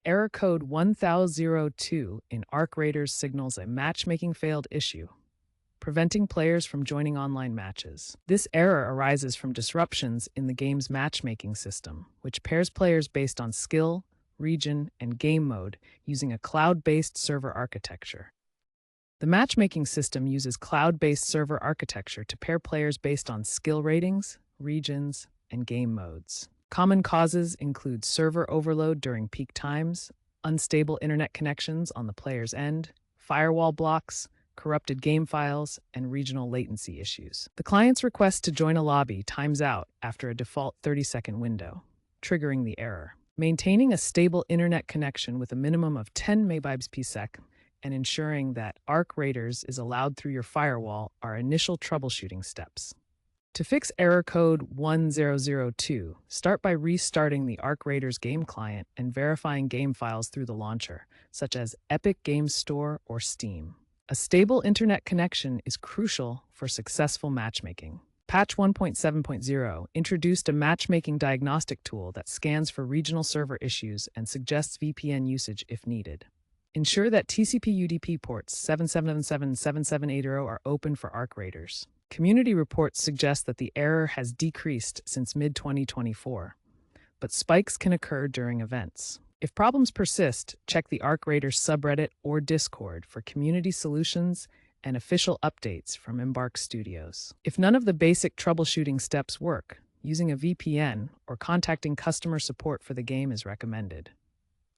Error code 1002 in Arc Raiders signals a matchmaking failed issue, preventing players from joining online matches. This error arises from disruptions in the game's matchmaking system, which pairs players based on skill, region, and game mode using a cloud-based server architecture. The matchmaking system uses cloud-based server architecture to pair players based on skill ratings, regions, and game modes. Common causes include server overload during peak times, unstable internet connections on the player's end, firewall blocks, corrupted game files, and regional latency issues. The client's request to join a lobby times out after a default 30-second window, triggering the error. Maintaining a stable internet connection with a minimum of 10 Mbps and ensuring that Arc Raiders is allowed through your firewall are initial troubleshooting steps. To fix error code 1002, start by restarting the Arc Raiders game client and verifying game files through the launcher, such as Epic Games Store or Steam. A stable internet connection is crucial for successful matchmaking. Patch 1.7.0 introduced a matchmaking diagnostic tool that scans for regional server issues and suggests VPN usage if needed. Ensure that TCP/UDP ports 7777 and 7780 are open for Arc Raiders. Community reports suggest that the error has decreased since mid-2024, but spikes can occur during events. If problems persist, check the Arc Raiders subreddit or Discord for community solutions and official updates from Embark Studios. If none of the basic troubleshooting steps work, using a VPN or contacting customer support for the game is recommended.